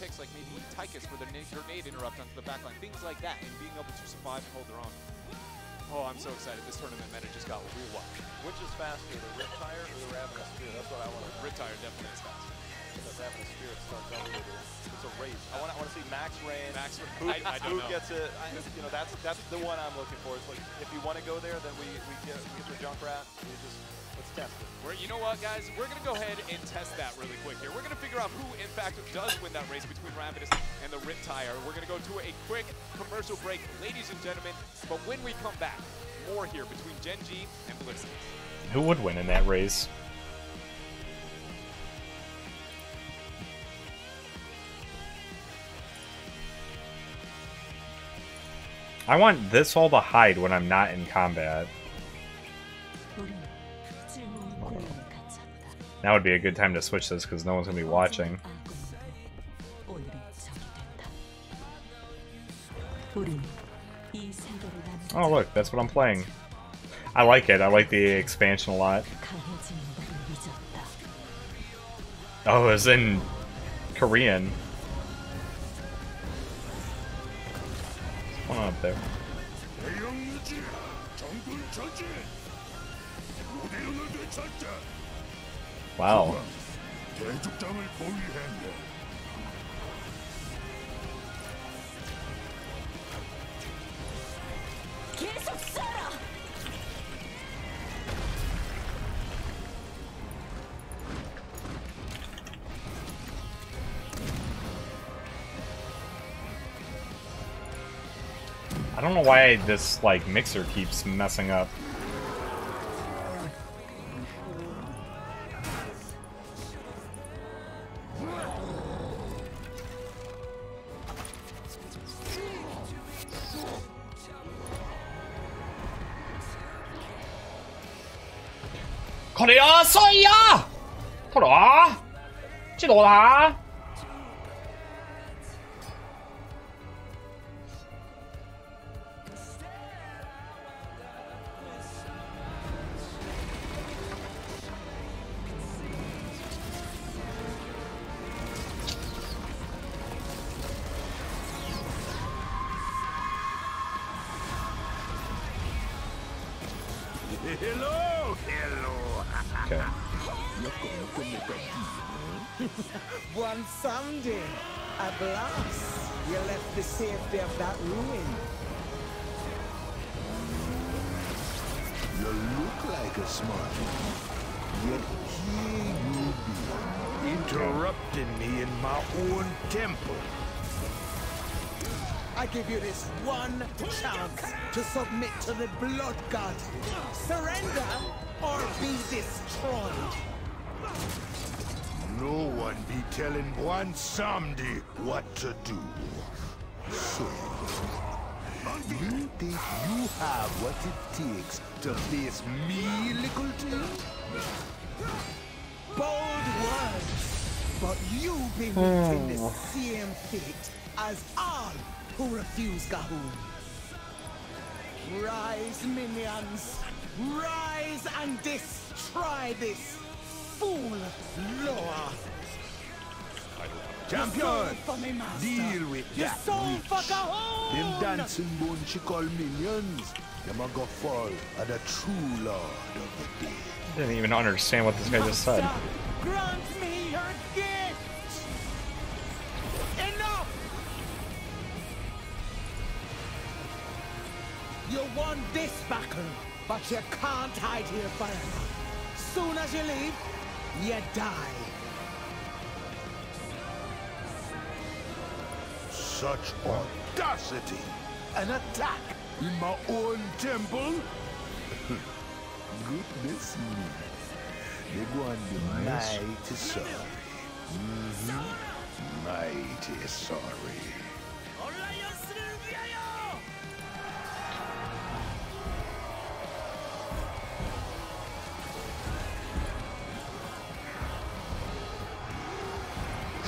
picks like maybe Tychus for the grenade interrupt onto the backline, things like that, and being able to survive and hold their own. Oh, I'm so excited. This tournament meta just got real wild. Which is faster, the Riptire or the Ravenous Spirit? That's what I want to know. Riptire definitely is faster. The Ravenous Spirit starts out with it. It's a race. I want to see max range. I don't know. Who gets it? You know, that's the one I'm looking for. It's like, if you want to go there, then we get the Junkrat. Let's test it. You know what, guys? We're going to go ahead and test that really quick here. We're going to figure out who, in fact, does win that race between Ravenous and the Riptire. We're going to go to a quick commercial break, ladies and gentlemen. But when we come back, more here between Gen G and Blizzard. Who would win in that race? I want this all to hide when I'm not in combat. Now would be a good time to switch this because no one's going to be watching. Oh look, that's what I'm playing. I like it. I like the expansion a lot. Oh, it was in Korean. What's going on up there? Wow. I don't know why this like mixer keeps messing up. Hello. Okay. One someday, at last, you left the safety of that ruin. You look like a smart one, yet here you be, interrupting me in my own temple. I give you this one chance to submit to the blood god. Surrender or be destroyed. No one be telling one someday what to do. So, you think you have what it takes to face me, little team? Bold words, but you be meeting the same fate as all who refuse Gahoon. Rise, minions! Rise and destroy this fool Loa! Champion, deal with You that soul witch. for Gahoon! Them dancing bone she call minions. Them a go fall at the true lord of the dead. Didn't even understand what this guy just said. Master, grant me your gift! Enough! You won this battle, but you can't hide here forever. Soon as you leave, you die. Such audacity! An attack in my own temple? Goodness me. They go and be mighty sorry. Mighty sorry.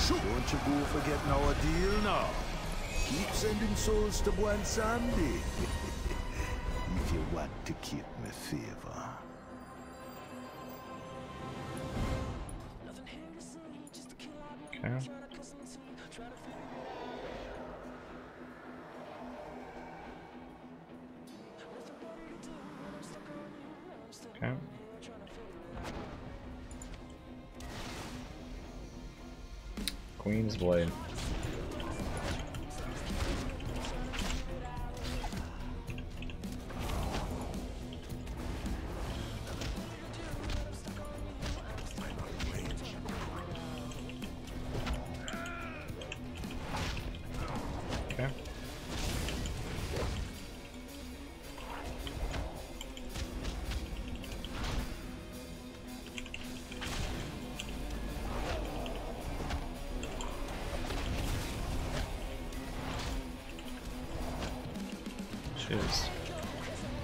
Don't you go forgetting our deal now. Keep sending souls to Buan Sandy. If you want to keep me favor. Okay. Queen's Blade. Okay. Jeez.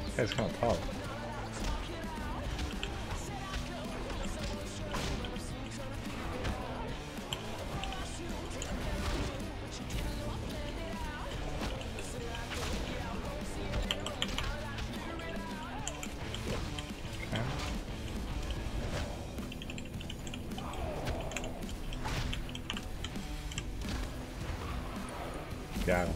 This guy's kind of tough. Okay. Got him.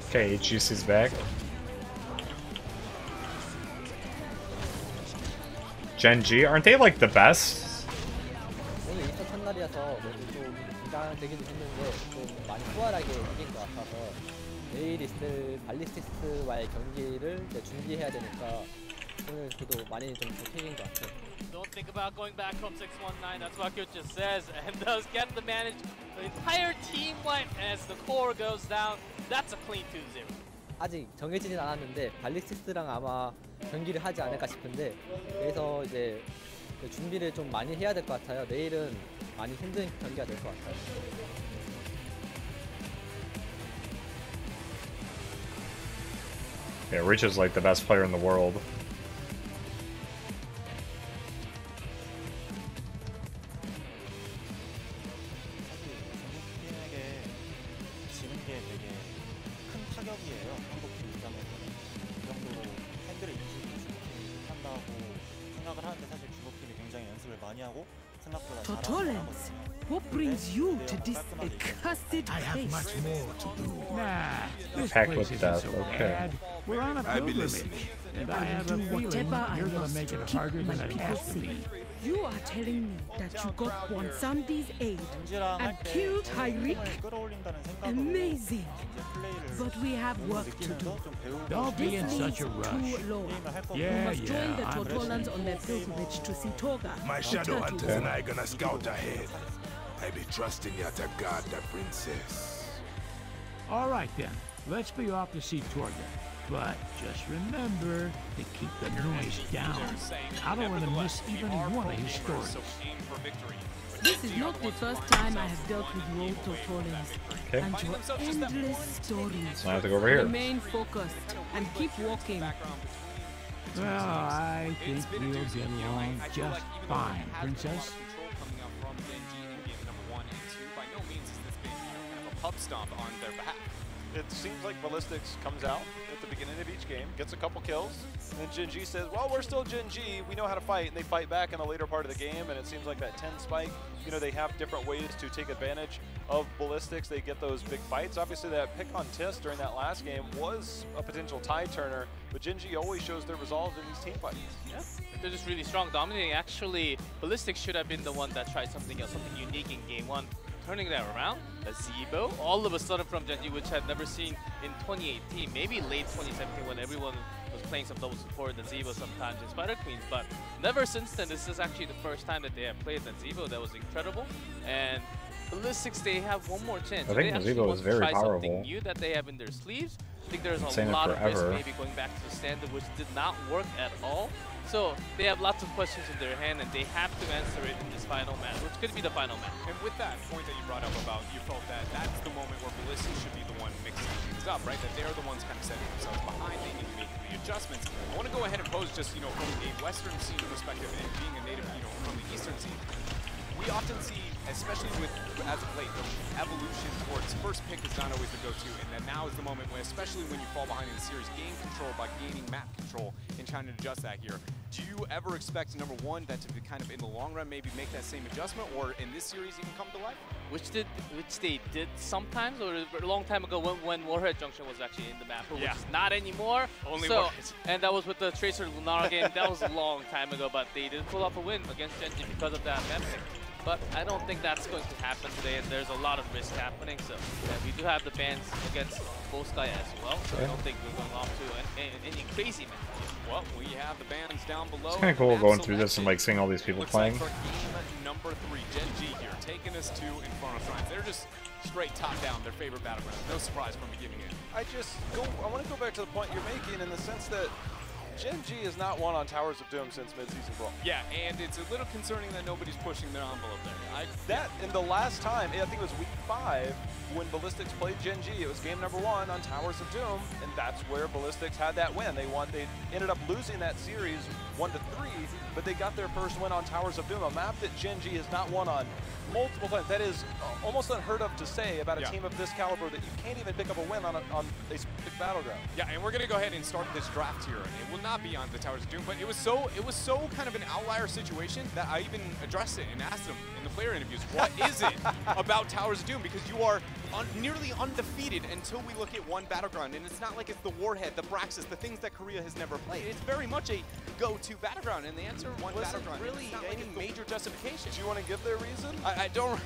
Okay, HGC's back. Gen G, aren't they like the best? 오늘 이스터 첫날이어서 그래도 좀 긴장되기도 했는데 좀 많이 수월하게 이긴 것 같아서 내일 있을 발리스틱스와의 경기를 이제 준비해야 되니까 오늘 그래도 많이 좀 좋게 이긴 것 같아요. Don't think about going back from 619. That's what Kyo just says, and does get the manage. The entire team went as the core goes down. That's a clean 2-0. 아직 정해지진 않았는데 발리스틱스랑 아마 경기를 하지 않을까 싶은데 그래서 이제 준비를 좀 많이 해야 될 것 같아요. 내일은 많이 힘든 경기가 될 것 같아요. Yeah, Rich is like the best player in the world. 팀에게 지는 게 되게 큰 타격이에요. 한국 팀 입장에서는 그 정도로 팬들의 인식이 중국팀이 한다고 생각을 하는데 사실 중국팀이 굉장히 연습을 많이 하고 생각보다 잘하는 거거든요. What brings you to this accursed I have much place? more to do. Nah, this Packed place with isn't death, so okay. bad. We're on a I'll be pilgrimage, listening. and I I have will a do feeling whatever I you're gonna must make it to keep harder my than it people has to be. safe. You are telling me that you got Bwansamdi's aid 겐지랑 and 할때 killed 팀을 Tyreek? 끌어올린다는 생각으로 Amazing. 이제 플레이를 But we have 몸을 work to do. 느끼면서 좀 배우고 Don't be in This such leads a rush. to Loa. 게임을 할 거고 We Yeah, must join the I'm Tortolans on their pilgrimage to see Toga. Oh, My the shadow turtle. hunters and I gonna scout ahead. I be trusting you to guard the princess. All right then, let's be off to see Torga. But just remember to keep the noise down. I don't want to miss even one of his stories. This is not the first time I have dealt with road Tortolans. Okay. And your endless stories. So I have to go over here. Remain focused and keep walking. Well, I think we'll get along just fine, Princess. Pub stomp on their behalf. It seems like Ballistics comes out at the beginning of each game, gets a couple kills, and then Gen G says, well, we're still Gen G, we know how to fight, and they fight back in the later part of the game, and it seems like that 10 spike, you know, they have different ways to take advantage of Ballistics. They get those big fights. Obviously, that pick on Tis during that last game was a potential tie turner, but Gen G always shows their resolve in these team fights. Yeah, they're just really strong, dominating. Actually, Ballistics should have been the one that tried something else, something unique in game one. Turning that around, a Zebo, all of a sudden from Gen G, which I'd never seen in 2018, maybe late 2017 when everyone was playing some double support, the Zebo sometimes in Spider Queens, but never since then. This is actually the first time that they have played the Zebo. That was incredible. And Ballistics, they have one more chance. I think the Zebo is very try powerful. something new that they have in their sleeves. I think there's a Saying it lot of risk forever. maybe going back to the standard, which did not work at all. So they have lots of questions in their hand, and they have to answer it in this final match, which could be the final match. And with that point that you brought up about, you felt that that's the moment where Ballistics should be the one mixing things up, right? That they're the ones kind of setting themselves behind, they need to make the adjustments. I want to go ahead and pose just, you know, from a Western scene perspective and being a native, you know, from the Eastern scene. We often see, especially with, as of late, the evolution towards first pick is not always the go-to, and that now is the moment when, especially when you fall behind in the series, game control control, by gaining map control, and trying to adjust that here. Do you ever expect, number one, that to be kind of in the long run maybe make that same adjustment, or in this series even come to life? Which they did sometimes, or a long time ago when Warhead Junction was actually in the map, which is not anymore. Only so, Warhead. And that was with the Tracer Lunar game. That was a long time ago, but they did pull off a win against Gen G because of that map pick. But I don't think that's going to happen today, and there's a lot of risk happening. So we do have the bans against both guys as well. So I don't think we're going off to any crazy match. Well, we have the bans down below. It's kind of cool going through this and like seeing all these people playing. Like for game number 3, Gen G here, taking us to Inferno Shrines. They're just straight top down, their favorite battleground. No surprise from beginning in. I want to go back to the point you're making in the sense that Gen G has not won on Towers of Doom since mid-season brawl. Yeah, and it's a little concerning that nobody's pushing their envelope there. In the last time, I think it was week 5, when Ballistics played Gen G, it was game number 1 on Towers of Doom, and that's where Ballistics had that win. They ended up losing that series 1-3, but they got their first win on Towers of Doom, a map that Gen G has not won on multiple times. That is almost unheard of to say about a team of this caliber, that you can't even pick up a win on a specific battleground. Yeah, and we're gonna go ahead and start this draft here. It will not be on the Towers of Doom, but it was so kind of an outlier situation that I even addressed it and asked them in the player interviews, what is it about Towers of Doom? Because you are nearly undefeated until we look at one battleground, and it's not like it's the Warhead, the Braxis, the things that Korea has never played. It's very much a go-to battleground, and the answer one battleground. Really it's not any like major justification. Do you want to give their reason? I don't.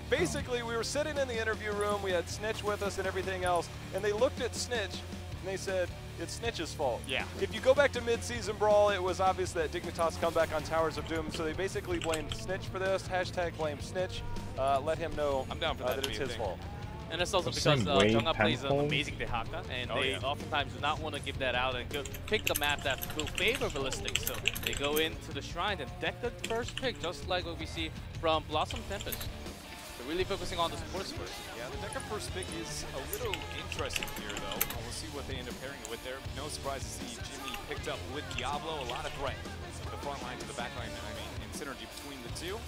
Basically, we were sitting in the interview room, we had Snitch with us and everything else, and they looked at Snitch and they said, it's Snitch's fault. Yeah. If you go back to mid-season brawl, it was obvious that Dignitas come back on Towers of Doom, so they basically blamed Snitch for this. Hashtag blame Snitch. Let him know I'm down for that it's his fault. And it's also because Jungha plays an amazing Dehaka, and they oftentimes do not want to give that out and go pick the map that will favor Ballistics. So they go into the Shrine and deck the first pick, just like what we see from Blossom Tempest. They're really focusing on the supports first. Yeah, the deck of first pick is a little interesting here, though. We'll see what they end up pairing it with there. No surprise to see Jimmy picked up with Diablo. A lot of threat. The front line to the back line, I mean, in synergy between the two.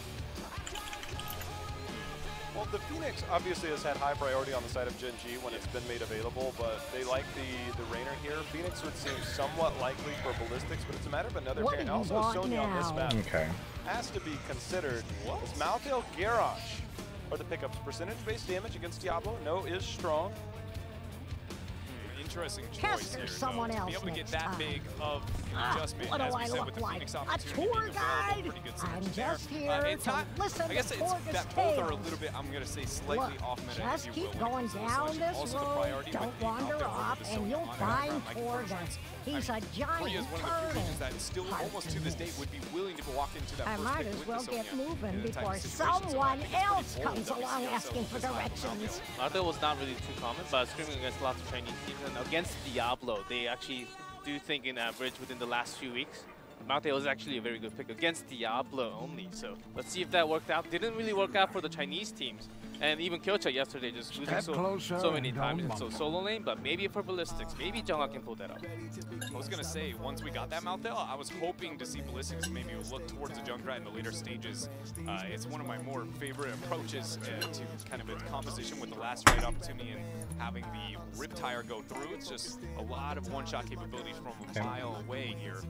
Well, the Phoenix obviously has had high priority on the side of Gen G when it's been made available, but they like the Rainer here. Phoenix would seem somewhat likely for Ballistics, but it's a matter of another pair. And also Sonya on this map has to be considered. As Malthael Garrosh are the pickups. Percentage-based damage against Diablo, no is strong. Interesting choice here, someone else to be able to get that time. big of an adjustment, What do as we I said, look with the like? Phoenix A opportunity tour being available, guide? pretty good I'm synergy just there. here It's to not, listen I guess to it's Torgus that both are a tales. little bit, I'm going to say, slightly Look, off meta, just if you keep will, going when it down comes to this also the road, priority don't with being out wander there off, with the and Sonya you'll on the background, find like Torgus. First. He's a Korea giant is one of the few regions that still, turtle. almost to this date, would be willing to walk into that I first might pick as with well the Sonya get moving in a type before of situation. So I someone think it's pretty else bold comes that we along see asking for ourselves this time from directions. Malthael was not really too common, but screaming against lots of Chinese teams, and against Diablo, they actually do think in average within the last few weeks. Malthael was actually a very good pick against Diablo only, so let's see if that worked out. Didn't really work out for the Chinese teams, and even Kyocha yesterday just losing so many times in solo lane, but maybe for Ballistics, maybe Jungha can pull that up. I was going to say, once we got that Malthael, I was hoping to see Ballistics maybe look towards the Junkrat in the later stages. It's one of my more favorite approaches to kind of a composition with the last right opportunity and having the Riptire go through. It's just a lot of one-shot capabilities from a mile away here.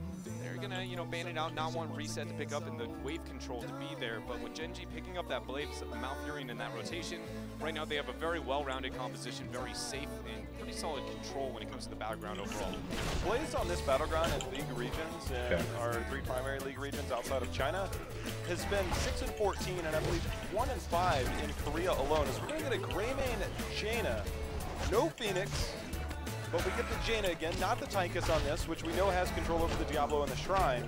They're going to, ban it out, not want reset to pick up and the wave control to be there, but with Gen G picking up that Blade, Malfurion in that rotation, right now they have a very well-rounded composition, very safe and pretty solid control when it comes to the battleground overall. Plays on this battleground in league regions, and our 3 primary league regions outside of China, has been 6-14, and I believe 1-5 in Korea alone. As we're going to get a Greymane Jaina, no Phoenix, but we get the Jaina again, not the Tychus on this, which we know has control over the Diablo and the Shrine.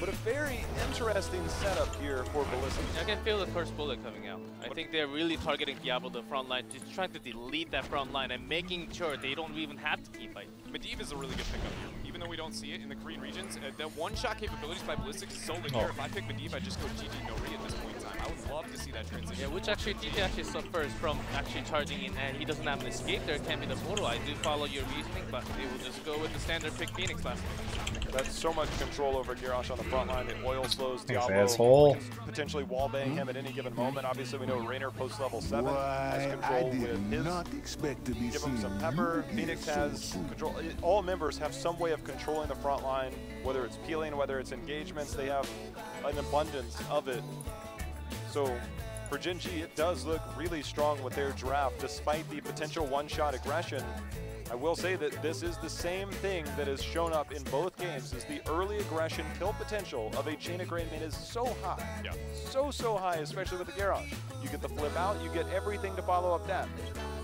But a very interesting setup here for Ballistics. I can feel the first bullet coming out. I think they're really targeting Diablo, the front line, just trying to delete that front line and making sure they don't even have to keep fighting. Medivh is a really good pickup here. Even though we don't see it in the Korean regions, the one-shot capabilities by Ballistics is so linear. If I pick Medivh, I just go GG no re at this point in time. I would love to see that transition. Yeah, which actually TJ actually suffers from actually charging in, and he doesn't have an escape. There can't be the portal. I do follow your reasoning, but they will just go with the standard pick Phoenix last week. That's so much control over Garrosh on the front line. It oil slows Thanks, Diablo. asshole. Can potentially wallbang him at any given moment. Obviously, we know Raynor post level 7 has Why, control I did with his. not expect to be Give him some seeing pepper. you Phoenix so has soon. control. All members have some way of controlling the front line, whether it's peeling, whether it's engagements. They have an abundance of it. So for Gen G, it does look really strong with their draft, despite the potential one-shot aggression. I will say that this is the same thing that has shown up in both games, is the early aggression kill potential of a Chain of Grain main is so high. Yeah. So high, especially with the Garage. You get the flip out, you get everything to follow up that.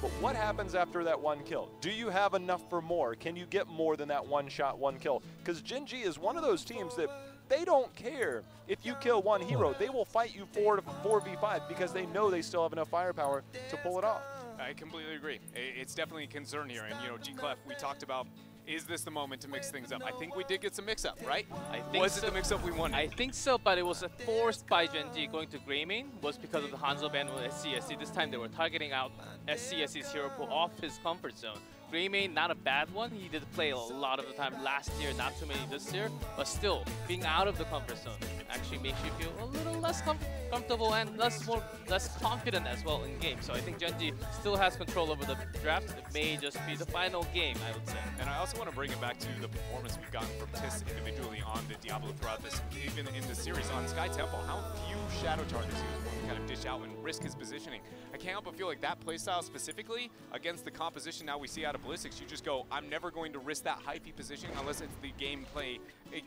But what happens after that one kill? Do you have enough for more? Can you get more than that one shot, one kill? Because Gen G is one of those teams that they don't care if you kill one hero. They will fight you 4v5 because they know they still have enough firepower to pull it off. I completely agree. It's definitely a concern here. And, you know, G-Clef, we talked about, is this the moment to mix things up? I think we did get some mix-up, right? I think Was it the mix-up we wanted? I think so, but it was forced by Gen G going to Grey main was because of the Hanzo ban with SCSC. This time they were targeting out SCSC's hero pool off his comfort zone. Grey main, not a bad one. He did play a lot of the time last year, not too many this year. But still, being out of the comfort zone actually makes you feel a little less comfortable and less confident as well in game. So I think Gen G still has control over the draft. It may just be the final game, I would say. And I also want to bring it back to the performance we've gotten from Tiss individually on the Diablo throughout this, even in the series on Sky Temple. How few shadow targets he was willing to kind of dish out and risk his positioning. I can't help but feel like that playstyle specifically against the composition now we see out of Ballistics, you just go, I'm never going to risk that hyphy positioning unless it's the gameplay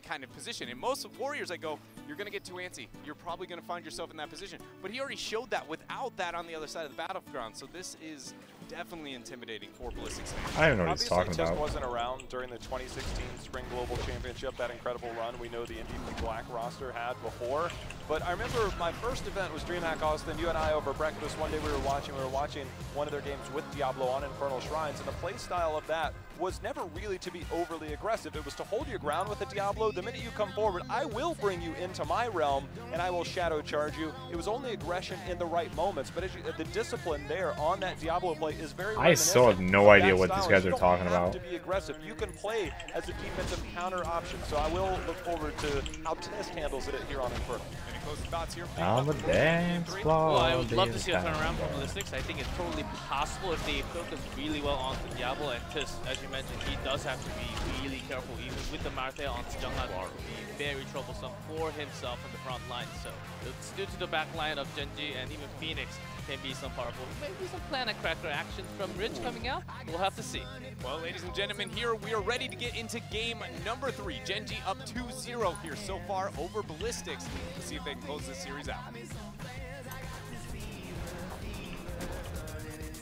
kind of position. And most Warriors, I go, you're going to get too antsy. You're probably going to find yourself in that position. But he already showed that without that on the other side of the battleground. So this is definitely intimidating for Ballistics fans. I don't know what he's talking Obviously, Tisk about. wasn't around during the 2016 Spring Global Championship, that incredible run we know the Indie Black roster had before. But I remember my first event was DreamHack Austin. You and I over breakfast one day we were watching one of their games with Diablo on Infernal Shrines, and the play style of that was never really to be overly aggressive. It was to hold your ground with the Diablo. The minute you come forward, I will bring you into my realm and I will shadow charge you. It was only aggression in the right moments, but as the discipline there on that Diablo play is very I still have no idea what these guys are talking You about. don't have to be aggressive. You can play as a defensive counter option. So I will look forward to how Test handles it here on Infernal. Any closing thoughts here? On the dance floor. Well, I would love to see a turnaround from Ballistics. I think it's totally possible if they focus really well on the Diablo. And Tis, as you mentioned, he does have to be really careful, even with the Marte on Junghan. It will be very troublesome for himself in the front line. So it's due to the back line of Gen G, and even Phoenix can be some powerful, maybe some Planet Cracker action from Rich coming out. We'll have to see. Well, ladies and gentlemen, here we are ready to get into game number 3. Gen G up 2-0 here so far over Ballistics. Let's see if they can close this series out.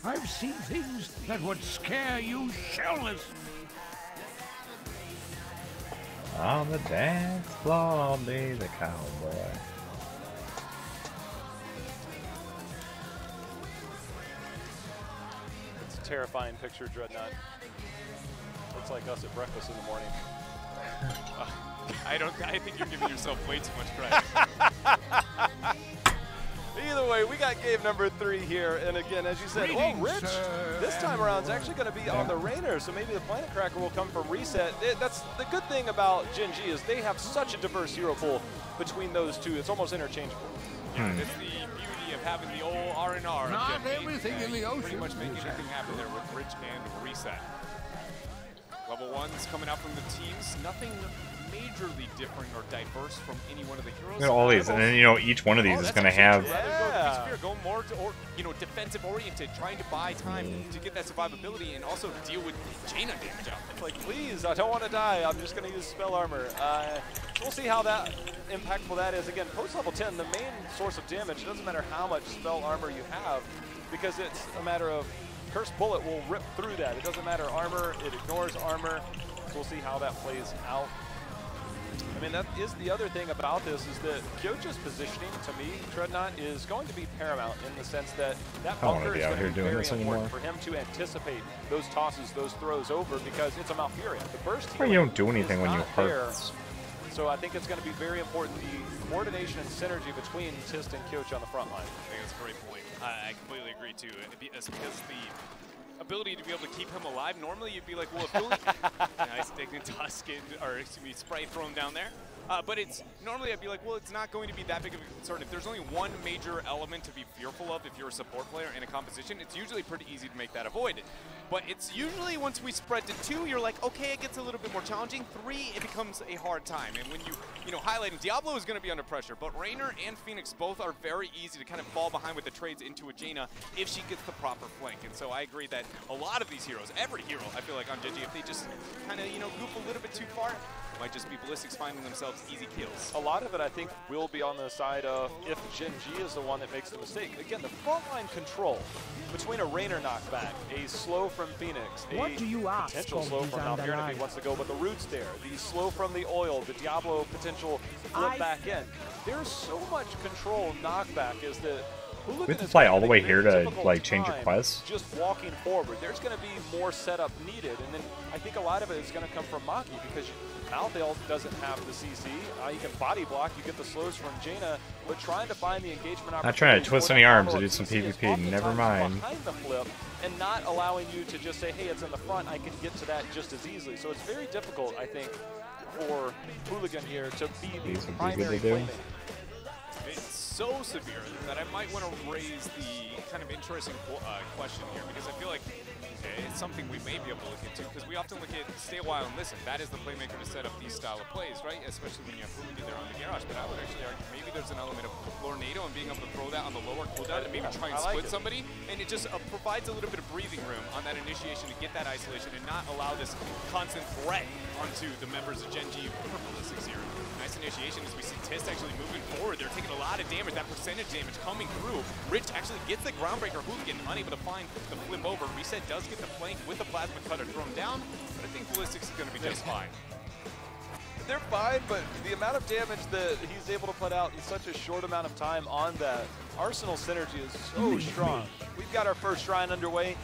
I've seen things that would scare you shelless. On the dance floor, I'll be the cowboy. It's a terrifying picture, Dreadnought. Looks like us at breakfast in the morning. I think you're giving yourself way too much credit. Either way, we got game number 3 here, and again, as you said, oh, Rich, this time around is actually going to be on the Raynor, so maybe the Planet Cracker will come from reset. That's the good thing about Gen G is they have such a diverse hero pool between those two. It's almost interchangeable. Yeah, it's the beauty of having the old R&R. Not everything in the ocean. Pretty much make anything happen there with Rich and reset. Level 1's coming out from the teams. Nothing majorly different or diverse from any one of the heroes. Look at all these, and then, you know, each one of these is going to have... Go more to, defensive oriented, trying to buy time to get that survivability and also deal with chain damage out. It's like, please, I don't want to die. I'm just going to use spell armor. We'll see how that impactful that is. Again, post level 10, the main source of damage, it doesn't matter how much spell armor you have, because it's a matter of Cursed Bullet will rip through that. It doesn't matter armor, it ignores armor. So we'll see how that plays out. I mean, that is the other thing about this is that Kyocha's positioning, to me, Dreadnought, is going to be paramount in the sense that that bunker is going to be very important for him to anticipate those tosses, those throws over, because it's a Malfurion. The burst you don't do anything when you hurt. There. So I think it's going to be very important, the coordination and synergy between Tist and Kyocha on the front line. I think that's a great point. I completely agree, too. Because the ability to be able to keep him alive, normally you'd be like, well, if you nice taking Tusk or excuse me, Sprite, throw him down there. But it's normally I'd be like, well, it's not going to be that big of a concern. If there's only one major element to be fearful of if you're a support player in a composition, it's usually pretty easy to make that avoided. But it's usually once we spread to 2, you're like, okay, it gets a little bit more challenging. 3, it becomes a hard time. And when you know, highlighting Diablo is going to be under pressure, but Raynor and Phoenix both are very easy to kind of fall behind with the trades into a Jaina if she gets the proper flank. And so I agree that a lot of these heroes, every hero, I feel like on Gen G, if they just kind of, you know, goof a little bit too far, might just be Ballistics finding themselves easy kills. A lot of it, I think, will be on the side of if Gen G is the one that makes the mistake. Again, the frontline control between a Raynor knockback, a slow from Phoenix, a potential slow from Malfurion if he wants to go, but the roots there, the slow from the oil, the Diablo potential flip back in. There's so much control knockback is that we have to fly all the way here to like change your quest. Just walking forward, there's going to be more setup needed, and then I think a lot of it is going to come from Maki because Malthael doesn't have the CC. You can body block, you get the slows from Jaina, but trying to find the engagement opportunity. Not trying to twist any arms or do some PvP. Never mind. Behind the flip, and not allowing you to just say, hey, it's in the front, I can get to that just as easily. So it's very difficult, I think, for Hooligan here to be the primary playmaker. It's so severe that I might want to raise the kind of interesting question here, because I feel like it's something we may be able to look into, because we often look at stay a while and listen. That is the playmaker to set up these style of plays, right? Especially when you have Hooligan there on the garage. But I would actually argue maybe there's an element of Lornado and being able to throw that on the lower cooldown and maybe try and split somebody. And it just provides a little bit of breathing room on that initiation to get that isolation and not allow this constant threat onto the members of Gen G for Ballistics here. Nice initiation as we see Tist actually moving forward. They're taking a lot of damage, that percentage damage coming through. Rich actually gets the Groundbreaker. Hooligan unable to find the flip over. Reset does get the flank with the Plasma Cutter thrown down, but I think Ballistics is going to be just fine. They're fine, but the amount of damage that he's able to put out in such a short amount of time on that Arsenal synergy is so strong. We've got our first shrine underway.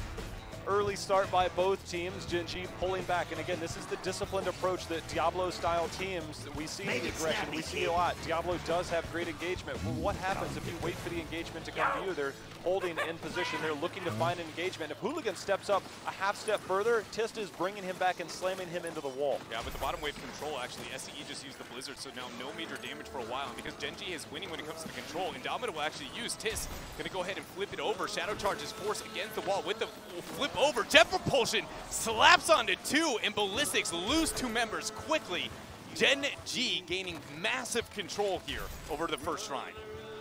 Early start by both teams, Gen G pulling back, and again, this is the disciplined approach that Diablo-style teams, we see the aggression, we see a lot. Diablo does have great engagement. Well, what happens if you wait for the engagement to come to you? They're holding in position, they're looking to find an engagement. If Hooligan steps up a half step further, Tist is bringing him back and slamming him into the wall. Yeah, but the bottom wave control, actually, SCE just used the Blizzard, so now no major damage for a while. And because Gen G is winning when it comes to the control, Indomitable will actually use Tist. Gonna go ahead and flip it over. Shadow Charge is forced against the wall with the flip over. Jet Propulsion slaps onto 2, and Ballistics lose 2 members quickly. Gen G gaining massive control here over the first shrine.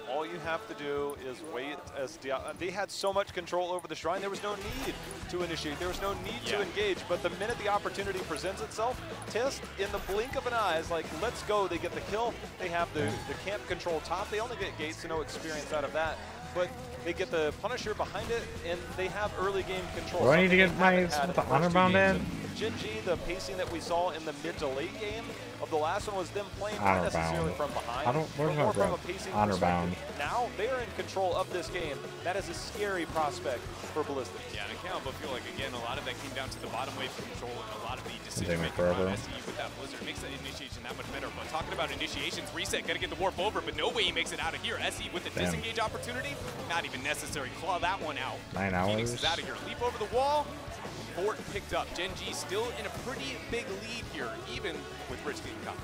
All you have to do is wait as they had so much control over the shrine, there was no need to initiate, there was no need to engage, but the minute the opportunity presents itself, Tist, in the blink of an eye, is like, let's go. They get the kill, they have the camp control top, they only get gates, so no experience out of that, but they get the Punisher behind it, and they have early game control. Do I need to get my with the honor bound in? Gen G, the pacing that we saw in the mid to late game of the last one was them playing not necessarily from behind, but more from a pacing perspective. Now they're in control of this game. That is a scary prospect for Ballistics. Yeah, and I can't help but feel like, again, a lot of that came down to the bottom wave control and a lot of the decision-making around SCE with that Blizzard. It makes that initiation that much better. But talking about initiations, Reset got to get the warp over, but no way he makes it out of here. SCE with the disengage opportunity, not even necessary. Claw that one out. 9 hours. Phoenix is out of here. Leap over the wall. Fort picked up. Gen G still in a pretty big lead here, even with Rich getting caught.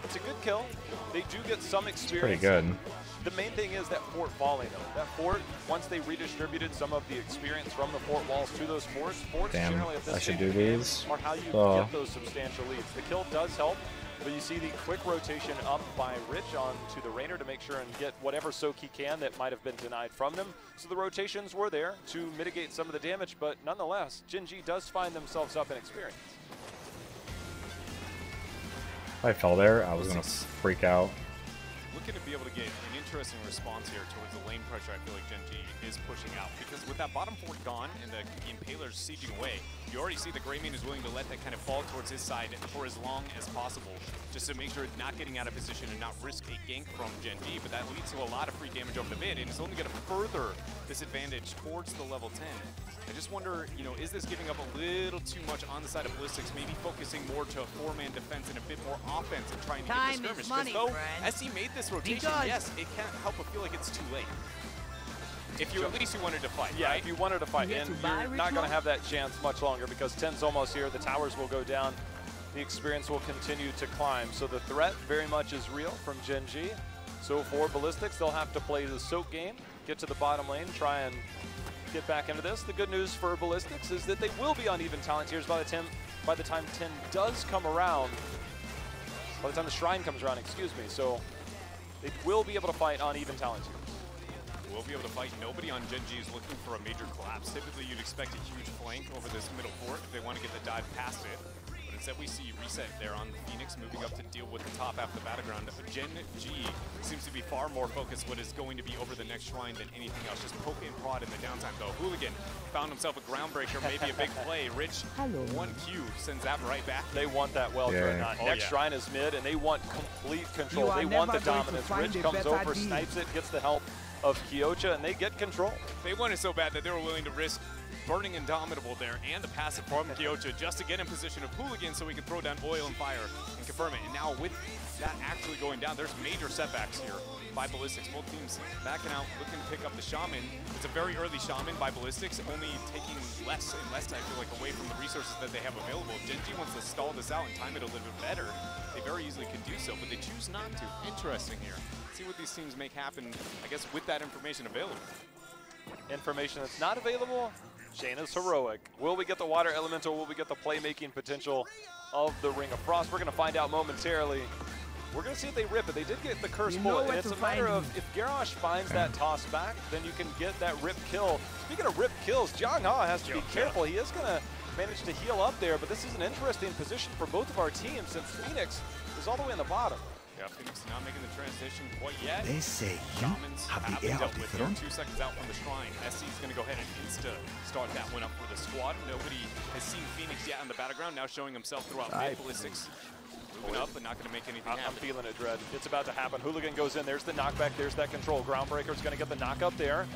It's a good kill. They do get some experience. Pretty good. The main thing is that fort falling, though. That fort, once they redistributed some of the experience from the fort walls to those forts generally at this stage are how you get those substantial leads. The kill does help, but you see the quick rotation up by Rich onto the Raynor to make sure and get whatever soak he can that might have been denied from them. So the rotations were there to mitigate some of the damage, but nonetheless, Gen G does find themselves up in experience. If I fell there, I was going to freak out. Looking to be able to get an interesting response here towards the lane pressure I feel like Gen G is pushing out, because with that bottom fort gone and the Impalers sieging away, you already see the Greymane is willing to let that kind of fall towards his side for as long as possible, just to make sure it's not getting out of position and not risk a gank from Gen G, but that leads to a lot of free damage over the mid, and it's only going to further this advantage towards the level 10. I just wonder, you know, is this giving up a little too much on the side of Ballistics, maybe focusing more to a 4-man defense and a bit more offense and trying to get the skirmish? Because though SC made this rotation, yes, it can't help but feel like it's too late. If you at least you wanted to fight, yeah, if you wanted to fight, and you're not going to have that chance much longer because 10's almost here. The towers will go down. the experience will continue to climb. So the threat very much is real from Gen G. So for Ballistics, they'll have to play the soak game, get to the bottom lane, try and get back into this. The good news for Ballistics is that they will be on even talent tiers by the time 10 does come around. By the time the Shrine comes around, excuse me. So they will be able to fight on even talent tiers. We'll be able to fight. Nobody on Gen G is looking for a major collapse. Typically, you'd expect a huge flank over this middle fort if they want to get the dive past it. But instead, we see Reset there on Phoenix moving up to deal with the top half of the battleground. Gen G seems to be far more focused what is going to be over the next shrine than anything else. Just poke and prod in the downtime, though. Hooligan found himself a groundbreaker, maybe a big play. Rich, 1Q sends that right back. They want that well, Dreadnought. Next shrine is mid, and they want complete control. They want the dominance. Rich comes over, snipes it, gets the help of Kyocha, and they get control. They want it so bad that they were willing to risk burning Indomitable there and the passive from Kyocha just to get in position of Hooligan so we can throw down oil and fire and confirm it. And now with that actually going down, there's major setbacks here by Ballistics. Both teams backing out, looking to pick up the Shaman. It's a very early Shaman by Ballistics, only taking less and less, I feel like, away from the resources that they have available. If Gen G wants to stall this out and time it a little bit better, they very easily could do so, but they choose not to. Interesting here. See what these teams make happen, I guess, with that information available. Information that's not available, Jaina's heroic. Will we get the water elemental? Will we get the playmaking potential of the Ring of Frost? We're going to find out momentarily. We're going to see if they rip it. They did get the curse bullet, and it's a matter of if Garrosh finds that toss back, then you can get that rip kill. Speaking of rip kills, Jiang Ha has to be careful. He is going to manage to heal up there, but this is an interesting position for both of our teams since Phoenix is all the way in the bottom. Yeah, Phoenix not making the transition quite yet. They say you Shamans have have the been air dealt of the with here. throne. 2 seconds out from the Shrine. SC is going to go ahead and start that one up for the squad. Nobody has seen Phoenix yet on the battleground, now showing himself throughout mid. Ballistics moving up, but not going to make anything happen. I'm feeling it, Dread. It's about to happen. Hooligan goes in. There's the knockback. There's that control. Groundbreaker's going to get the knock up there.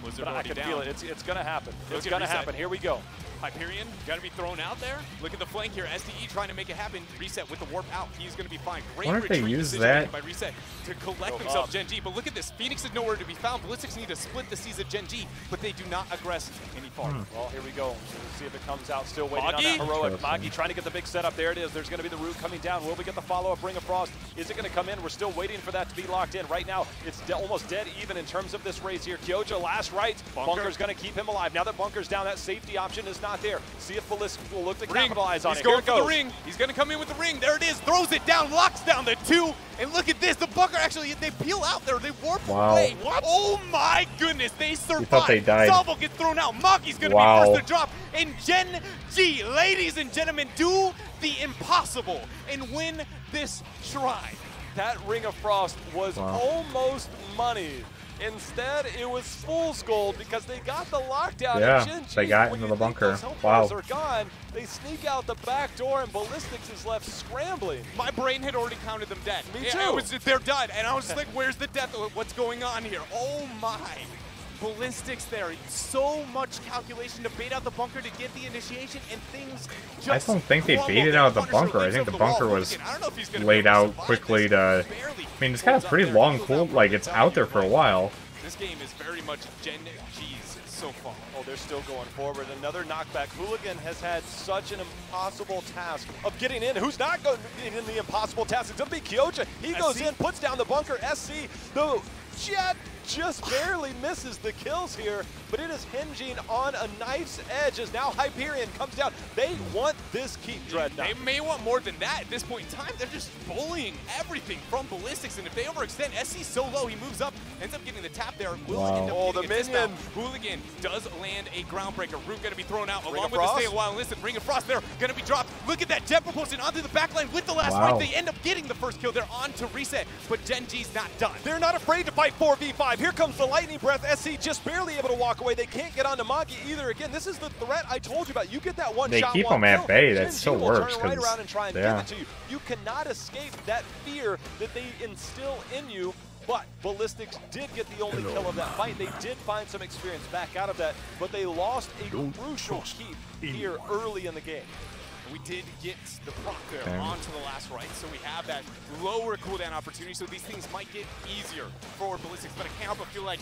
But I can feel it. It's going to happen. It's going to happen. Here we go. Hyperion got to be thrown out there. Look at the flank here. SDE trying to make it happen. Reset with the warp out. He's going to be fine. Great wonder if they retreat use decision that by Reset to collect himself Gen G. But look at this. Phoenix is nowhere to be found. Ballistics need to split the seas of Gen G, but they do not aggress any farther. Well, here we go. We'll see if it comes out. Still waiting on that heroic. Magi trying to get the big setup. There it is. There's going to be the root coming down. Will we get the follow-up Ring of Frost? Is it going to come in? We're still waiting for that to be locked in. Right now, it's almost dead even in terms of this race here. Kyoja last right. Bunker's going to keep him alive. Now that Bunker's down, that safety option is not there. See if Ballistics will look to capitalize on it. He's going for the ring. He's going to come in with the ring. There it is. Throws it down. Locks down the 2. And look at this. The Bunker actually, they peel out there. They warp away. What? Oh my goodness. They survived. You thought they died. Salvo gets thrown out. Magi's going to be first to drop. And Gen G, ladies and gentlemen, do the impossible and win this shrine. That Ring of Frost was almost money. Instead, it was fool's gold because they got the lockdown. Yeah, Gen G, they got into the bunker. Wow. Are gone. They sneak out the back door, and Ballistics is left scrambling. My brain had already counted them dead. Me too. They're done, and I was just like, "Where's the death? What's going on here?" Oh my! Ballistics there. So much calculation to bait out the bunker to get the initiation, and things just I don't think they baited out the bunker. I think the bunker was laid out quickly to... I mean, it's got a pretty long cool... Like, it's out there for a while. This game is very much Gen G's so far. Oh, they're still going forward. Another knockback. Hooligan has had such an impossible task of getting in. Who's not going in the impossible task? It's going to be Kyocha. He goes in, puts down the bunker. SC, the Jet just barely misses the kills here, but it is hinging on a knife's edge as now Hyperion comes down. They want this keep, Dreadnought. They may want more than that at this point in time. They're just bullying everything from Ballistics, and if they overextend, SC's so low, he moves up, ends up getting the tap there. Will end up the minion. Hooligan does land a groundbreaker. Root going to be thrown out along with the Stay a While Enlisted. Ring of Frost there, going to be dropped. Look at that jet propulsion onto the backline with the last fight. They end up getting the first kill. They're on to Reset, but Gen G's not done. They're not afraid to fight 4v5. Here comes the lightning breath. SC just barely able to walk away. They can't get onto Magi either. Again, this is the threat I told you about. You get that one shot. They keep them at bay. That still works. Turn right around and try and give it to you. You cannot escape that fear that they instill in you. But Ballistics did get the only kill of that fight. They did find some experience back out of that, but they lost a crucial keep here early in the game. We did get the proc there onto the last right, so we have that lower cooldown opportunity, so these things might get easier for Ballistics, but I can't help but feel like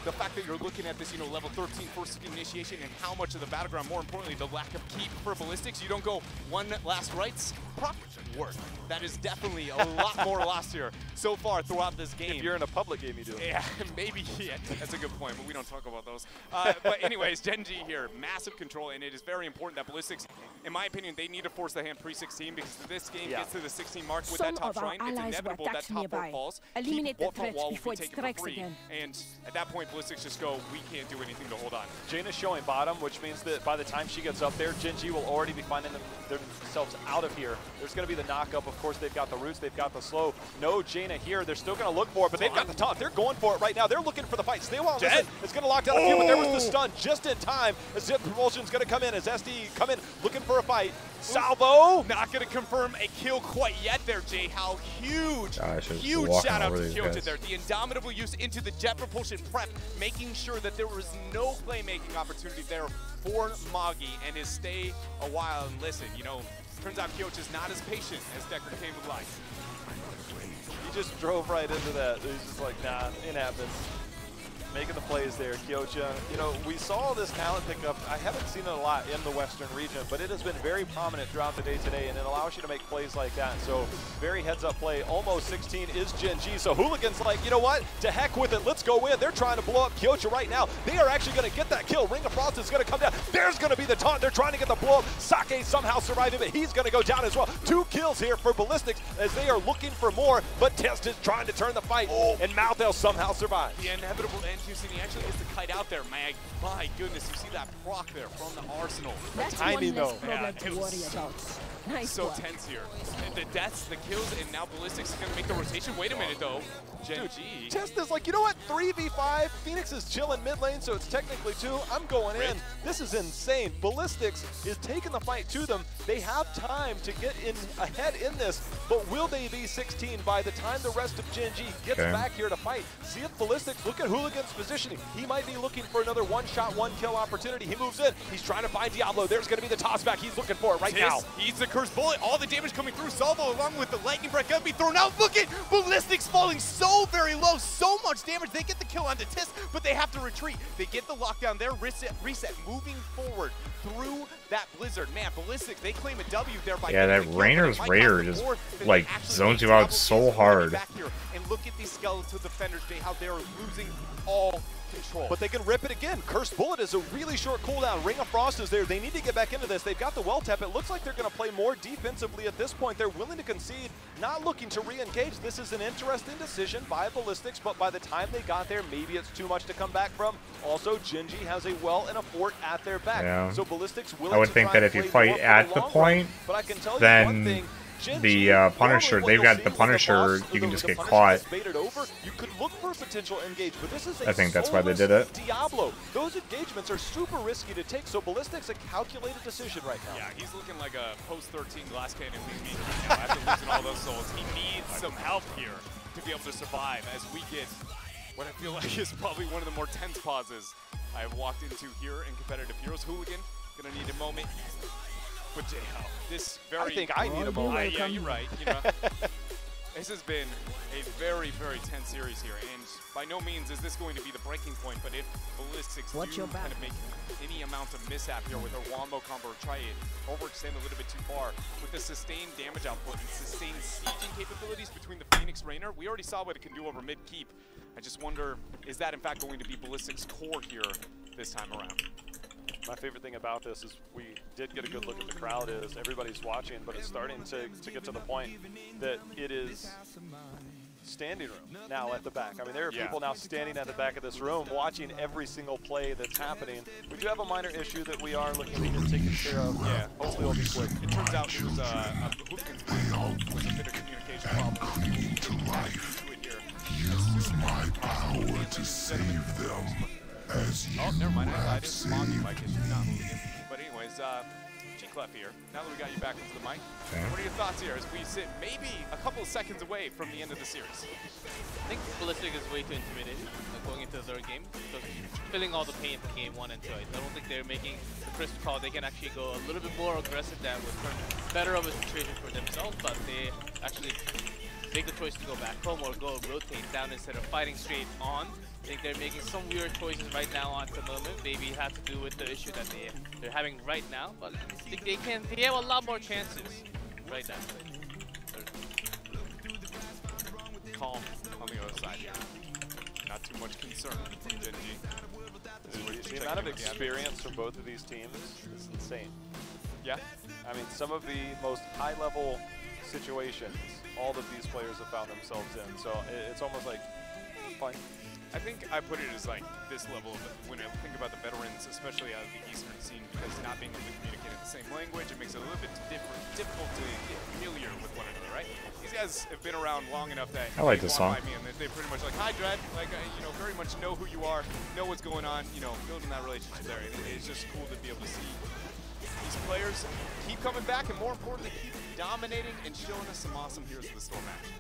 the fact that you're looking at this, you know, level 13 first initiation and how much of the battleground, more importantly, the lack of keep for Ballistics. You don't go one last rites, proc worth. That is definitely a lot more lost here so far throughout this game. If you're in a public game, you do. Yeah, maybe. Yeah, that's a good point, but we don't talk about those. But anyways, Gen G here, massive control, and it is very important that Ballistics, in my opinion, they need to force the hand pre-16 because if this game gets to the 16 mark with that top shrine, it's inevitable that top 4 falls. Eliminate the threat wall before will be it taken for strikes free. again. And at that point, Ballistics just go, we can't do anything to hold on. Jaina's showing bottom, which means that by the time she gets up there, Gen G will already be finding themselves out of here. There's going to be the knock-up. Of course, they've got the roots, they've got the slow. No Jaina here. They're still going to look for it, but they've got the taunt. They're going for it right now. They're looking for the fight. Stay well. Listen, it's going to lock down a few, but there was the stun just in time. As Zip Propulsion's going to come in, as SD come in looking for a fight. Salvo! Not going to confirm a kill quite yet there, Jay. How huge, huge shout out to Kyoto there. The Indomitable use into the Jet Propulsion prep, making sure that there was no playmaking opportunity there for Magi and his stay a while and listen. You know, turns out Kyoto's not as patient as Decker came with life. He just drove right into that. He's just like, nah, it happens. Making the plays there, Kyocha. You know, we saw this talent pickup. I haven't seen it a lot in the Western region, but it has been very prominent throughout the day today, and it allows you to make plays like that. So, very heads-up play. Almost 16 is Gen G. So, Hooligan's like, you know what? To heck with it. Let's go in. They're trying to blow up Kyocha right now. They are actually going to get that kill. Ring of Frost is going to come down. There's going to be the taunt. They're trying to get the blow up. Sake somehow surviving, but he's going to go down as well. 2 kills here for Ballistics as they are looking for more, but Test is trying to turn the fight, and Malthel somehow survives. The inevitable end, Houston, he actually gets the kite out there. My goodness, you see that proc there from the Arsenal. That's timing, one less though. problem Yeah, to worry about. Nice so work. tense here. And the deaths, the kills, and now Ballistics is going to make the rotation. Wait a minute, though. Gen G. Test is like, you know what? 3v5. Phoenix is chilling mid lane, so it's technically 2. I'm going in. This is insane. Ballistics is taking the fight to them. They have time to get in ahead in this, but will they be 16 by the time the rest of Gen G gets back here to fight? See if Ballistics, look at Hooligan's positioning. He might be looking for another one-shot, one-kill opportunity. He moves in. He's trying to find Diablo. There's going to be the toss back. He's looking for it right now. He's the cursed bullet. All the damage coming through. Salvo along with the lightning breath going to be thrown out. Look at Ballistics falling so very low. So much damage. They get the kill onto Tisk, but they have to retreat. They get the lockdown there. Reset, moving forward through that blizzard. Man, Ballistics, they claim a W there by that Rainer's Raider just like zones you out so hard. Back here and look at these skeletal defenders, how they're losing all control. But they can rip it again. Cursed Bullet is a really short cooldown. Ring of Frost is there. They need to get back into this. They've got the well tap. It looks like they're going to play more defensively at this point. They're willing to concede, not looking to re-engage. This is an interesting decision by Ballistics, but by the time they got there, maybe it's too much to come back from. Also, Gen G has a well and a fort at their back. Yeah. So Ballistics will. I would think that if you fight at the point, then the Punisher, they've got the Punisher, you can just get caught. You could look for a potential engage, but this is a I think that's why they did it. Diablo. Those engagements are super risky to take, so Ballistics a calculated decision right now. Yeah, he's looking like a post-13 glass cannon lead right now after losing all those souls. He needs some help here to be able to survive as we get what I feel like is probably one of the more tense pauses I have walked into here in competitive Heroes. Hooligan, gonna need a moment. But this very... I think I need a moment. Yeah, you're right. You know, this has been a very, very tense series here, and by no means is this going to be the breaking point, but if Ballistics do kind of make any amount of mishap here with their Wombo combo or try it, overextend a little bit too far, with the sustained damage output and sustained sieging capabilities between the Phoenix Rainer, we already saw what it can do over mid-keep. I just wonder, is that in fact going to be Ballistics' core here this time around? My favorite thing about this is we did get a good look at the crowd is everybody's watching, but it's starting to get to the point that it is standing room now at the back. I mean, there are people now standing at the back of this room watching every single play that's happening. We do have a minor issue that we are looking to get taken care of. Yeah, hopefully it'll be quick. It turns out it was a bit of communication problem. Use my power to save them. Oh, never mind. I didn't spawn you, Mike. Not but anyways, G-Clef here. Now that we got you back into the mic, what are your thoughts here as we sit maybe a couple of seconds away from the end of the series? I think Ballistic is way too intimidated going into the third game. So feeling all the pain from game 1 and 2. I don't think they're making the crisp call. They can actually go a little bit more aggressive. That would turn better of a situation for themselves, but they actually make the choice to go back home or go rotate down instead of fighting straight on. think they're making some weird choices right now at the moment. Maybe it has to do with the issue that they're having right now, but I think they have a lot more chances right now. Calm on the other side here. Not too much concern from Gen G. The amount of experience from both of these teams is insane. Yeah. I mean, some of the most high-level situations all of these players have found themselves in. So it's almost like, fine. I think I put it as like this level of, when I think about the veterans, especially out of the Eastern scene, because not being able to communicate in the same language, it makes it a little bit difficult to get familiar with one another, right? These guys have been around long enough that I like this song. by me and they pretty much like, hi Dread, like, you know, very much know who you are, know what's going on, you know, building that relationship there. It's just cool to be able to see these players keep coming back and more importantly, keep dominating and showing us some awesome Heroes of the Storm match.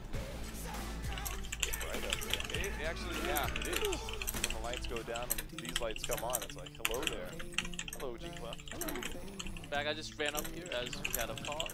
It actually, yeah, it is. When the lights go down and these lights come on, it's like, hello there. Hello, G-Clef. Back, I just ran up here as we had a pause.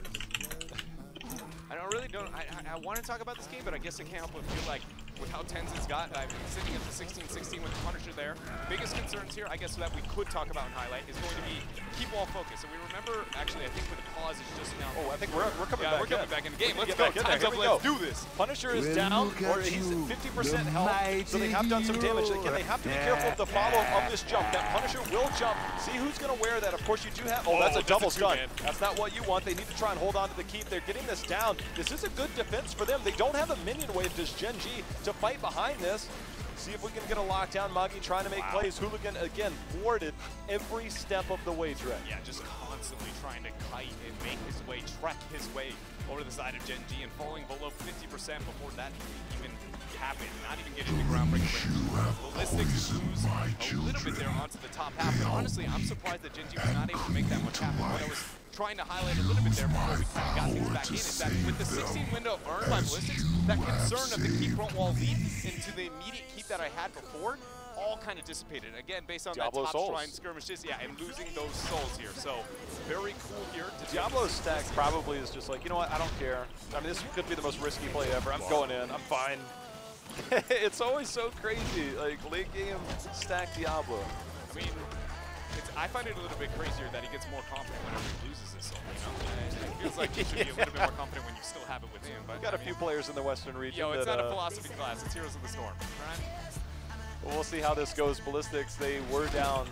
I want to talk about this game, but I guess I can't help but feel like with how tense it's got, I'm sitting at the 16-16 with the Punisher there. Biggest concerns here, I guess, that we could talk about in highlight is going to be keep wall focus. And we remember, actually, I think with the pause is just now. Oh, I think we're coming back. We're coming back in the game. Let's go. go. Time's up. Let's do this. Punisher is down, or he's at 50% health, so they have done some damage. Again, they have to be careful of the follow-up of this jump. That Punisher will jump. See who's going to wear that. Of course, you do have. Oh, that's a double stun. That's not what you want. They need to try and hold on to the keep. They're getting this down. This is a good defense for them. They don't have a minion wave, does Gen G, to fight behind this. See if we can get a lockdown. Muggy trying to make plays. Hooligan, again, thwarted every step of the way, Dread. Yeah, just constantly trying to kite and make his way, trek his way over to the side of Gen G and falling below 50% before that even happened. Not even getting the groundbreaking range. Ballistics lose a little bit there onto the top half, but honestly, I'm surprised that Gen G was not able to make that much happen. What I was trying to highlight a little bit there before we kind of got things back in is that with the 16 window earned by Ballistics, that concern of the keep front wall lead into the immediate keep that I had before all kind of dissipated. Again, based on Diablo that top souls. shrine skirmishes, yeah, and losing those souls here. So very cool here. Diablo's stack probably is just like, you know what, I don't care. I mean, this could be the most risky play ever. I'm going in, I'm fine. It's always so crazy, like late game stack Diablo. I mean, I find it a little bit crazier that he gets more confident whenever he loses his soul. You know? It feels like he should be a little bit more confident when you still have it with him. But We've got a few players in the Western region. Yo, it's not a philosophy class. It's Heroes of the Storm. All right? Well, we'll see how this goes. Ballistics, they were down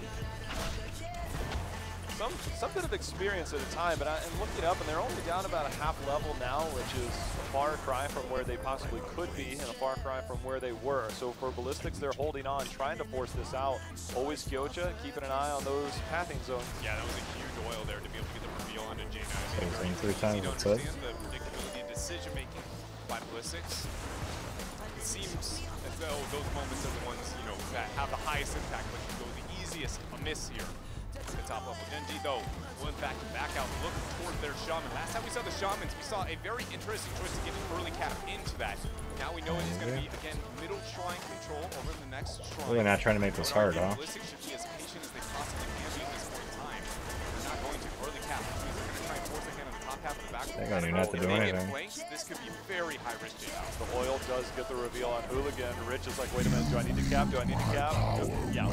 some bit of experience at a time, but I'm looking up, and they're only down about a half level now, which is a far cry from where they possibly could be, and a far cry from where they were. So for Ballistics, they're holding on, trying to force this out. Always Kyocha, keeping an eye on those pathing zones. Yeah, that was a huge oil there to be able to get the reveal onto J9. Same 3 times, that's it. The predictability and decision-making by Ballistics. It seems as though those moments are the ones, you know, that have the highest impact, but can go the easiest amiss here. The top level. Gen G, though, went back out, looking toward their Shaman. Last time we saw the Shamans, we saw a very interesting choice to get an early cap into that. Now we know it is going to be, again, middle shrine control over the next shrine. Really not trying to make this hard, huh? Ballistics should be as patient as they possibly can be at this point in time. They're not going to early cap. That means they're going to try and force again on the top half of the back. They're going to do nothing to do anything. This could be very high risk. The oil does get the reveal on Hooligan. Rich is like, wait a minute, do I need to cap? Do I need to cap? Yeah.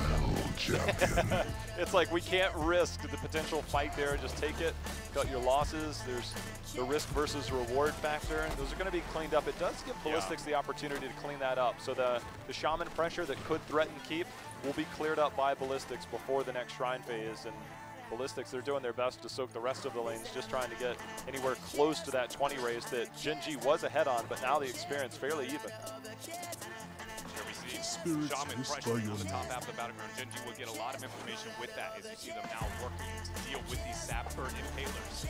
It's like we can't risk the potential fight there. Just take it, cut your losses. There's the risk versus reward factor. Those are going to be cleaned up. It does give Ballistics the opportunity to clean that up. So the Shaman pressure that could threaten keep will be cleared up by Ballistics before the next shrine phase. And Ballistics, they're doing their best to soak the rest of the lanes, just trying to get anywhere close to that 20 race that Gen G was ahead on, but now the experience fairly even. Shaman pressure on the top half of the battleground. Gen G will get a lot of information with that as you see them now working to deal with these Sapper Impalers.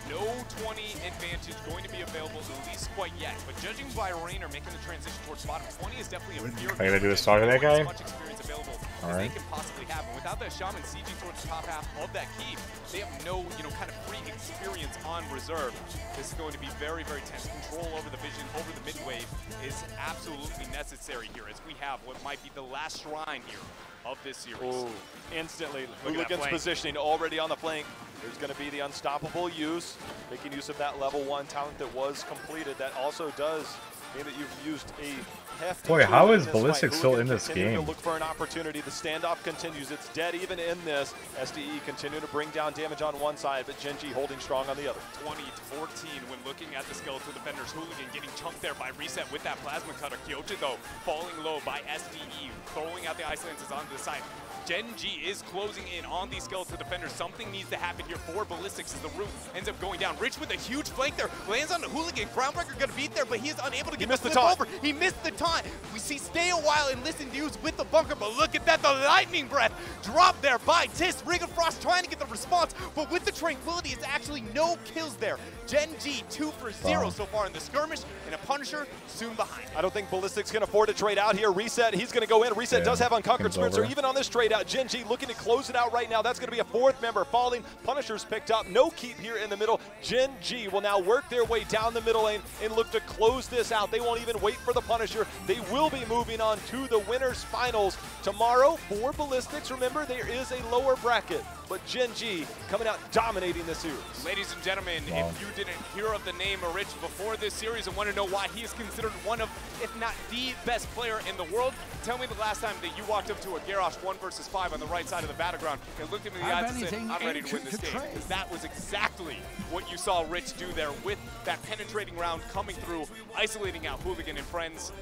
No 20 advantage going to be available, at least quite yet. But judging by Rainer making the transition towards bottom, 20 is definitely a fear. Are you going to do a talk to that guy? As much experience available as they can possibly have. And without that Shaman sieging towards the top half of that keep, they have no, kind of free experience on reserve. This is going to be very, very tense. Control over the vision, over the mid wave is absolutely necessary here as we have what might be the last shrine here of this series. Ooh, instantly, Hooligan's positioning already on the flank. There's going to be the unstoppable use, making use of that level 1 talent that was completed. That also does Meaning that you've used a hefty Boy, how tool is in this Ballistic fight. still Hooligan in this continuing game? to look for an opportunity. The standoff continues. It's dead even in this. SDE continue to bring down damage on one side, but Gen G holding strong on the other. 20-14 when looking at the skeletal defenders. Hooligan getting chunked there by Reset with that plasma cutter. Kyoto though falling low by SDE, throwing out the ice lances onto the side. Gen G is closing in on these skeletal defenders. Something needs to happen here for Ballistics as the root ends up going down. Rich with a huge flank there, lands on the Hooligan. Groundbreaker gonna beat there, but he is unable to get the flip over. He missed the taunt. We see stay a while and listen to use with the bunker, but look at that, the lightning breath drop there by Tis. Ring of Frost trying to get the response, but with the tranquility, it's actually no kills there. Gen G 2 for 0 so far in the skirmish, and a Punisher soon behind. I don't think Ballistics can afford to trade out here. Reset, he's going to go in. Reset does have Unconquered Spirit, so even on this trade out, Gen G looking to close it out right now. That's going to be a fourth member falling. Punisher's picked up. No keep here in the middle. Gen G will now work their way down the middle lane and look to close this out. They won't even wait for the Punisher. They will be moving on to the winners finals tomorrow for Ballistics. Remember, there is a lower bracket, but Gen G coming out dominating the series. Ladies and gentlemen, if you didn't hear of the name Rich before this series and want to know why he is considered one of, if not the best player in the world, tell me the last time that you walked up to a Garrosh 1 versus 5 on the right side of the battleground and looked at me in the eyes and said, I'm ready to win this game. Because that was exactly what you saw Rich do there with that penetrating round coming through, isolating out Hooligan and friends.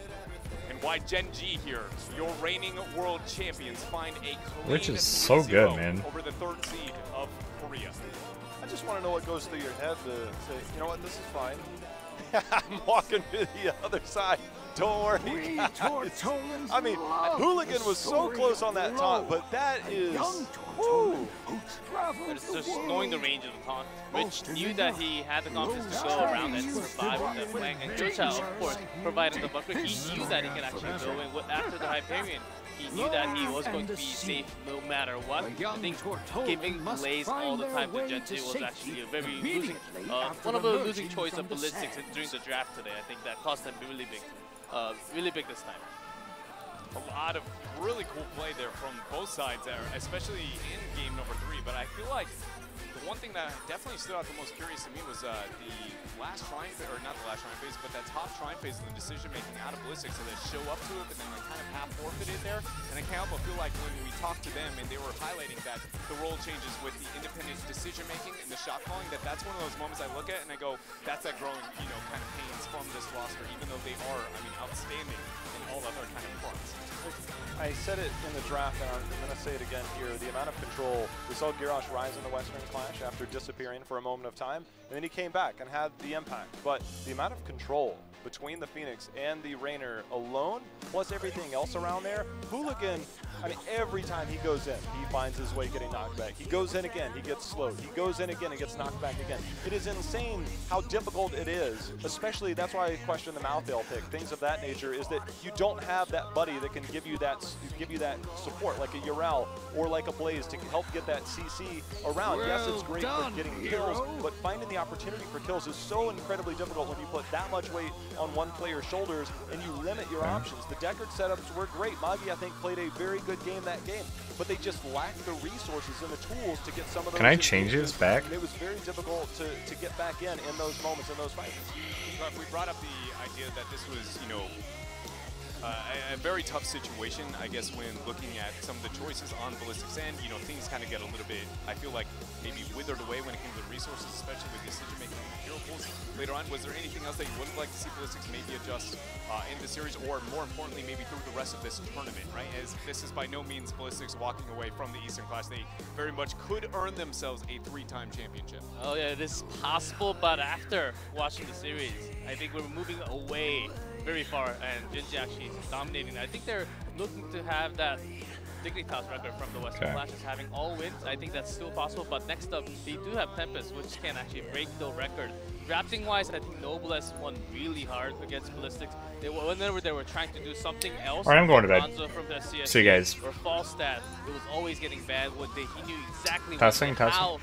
And why Gen G here, your reigning world champions, find a clean Rich is so good, man. over the 3rd seed of Korea. I just want to know what goes through your head to say, you know what, this is fine. I'm walking to the other side. Don't worry, guys. I mean, Hooligan was so close on that taunt, but that is... Woo. Just knowing the range of the taunt, Rich knew that he had the confidence to go around and survive with that flank. And Jocha, of course, providing the bunker, he knew that he can actually go in after the Hyperion. He knew that he was going to be safe no matter what. I think giving Blaze all the time to Gen 2 was actually a very losing, one of the losing choice of Ballistics during the draft today. I think that cost them really big this time. A lot of really cool play there from both sides there, especially in game number 3. But I feel like the one thing that definitely stood out the most curious to me was the last shrine, or not the last shrine phase, but that top shrine phase of the decision making out of Ballistics. So they show up to it, but then like kind of half forfeited there. And I can't help but feel like when we talked to them and they were highlighting that the role changes with the independent decision making and the shot calling, that's one of those moments I look at and I go, that's that growing, kind of pains from this roster, even though they are, outstanding in all other kind of fronts. I said it in the draft, and I'm going to say it again here. The amount of control. We saw Garrosh rise in the Western Clash after disappearing for a moment of time, and then he came back and had the impact. But the amount of control between the Phoenix and the Rainer alone, plus everything else around there, Hooligan, every time he goes in, he finds his way getting knocked back. He goes in again, he gets slowed. He goes in again and gets knocked back again. It is insane how difficult it is, especially that's why I question the Mouthdale pick, things of that nature, is that you don't have that buddy that can give you that support, like a Urel or like a Blaze to help get that CC around. Yes, it's great for getting kills, but finding the opportunity for kills is so incredibly difficult when you put that much weight on one player's shoulders and you limit your options. The Deckard setups were great. Magi, I think, played a very good game that game, but they just lacked the resources and the tools to get some of those. Can I change his back? It was very difficult to get back in those moments, in those fights. We brought up the idea that this was, a very tough situation, I guess, when looking at some of the choices on Ballistics end. Things kind of get a little bit, I feel like, maybe withered away when it came to the resources, especially with decision-making and hero pools later on. Was there anything else that you would like to see Ballistics maybe adjust in the series, or more importantly, maybe through the rest of this tournament, right? As this is by no means Ballistics walking away from the Eastern Clash. They very much could earn themselves a 3-time championship. Oh yeah, it is possible, but after watching the series, I think we're moving away very far, and Gen G actually is dominating. I think they're looking to have that Dignitas record from the Western Clash as having all wins. I think that's still possible, but next up, they do have Tempest, which can actually break the record. Drafting-wise, I think Noble has won really hard against Ballistics. Whenever they were trying to do something else, all right, I'm going to bed. From their CSC, see you guys. Or Falstad, it was always getting bad. He knew exactly how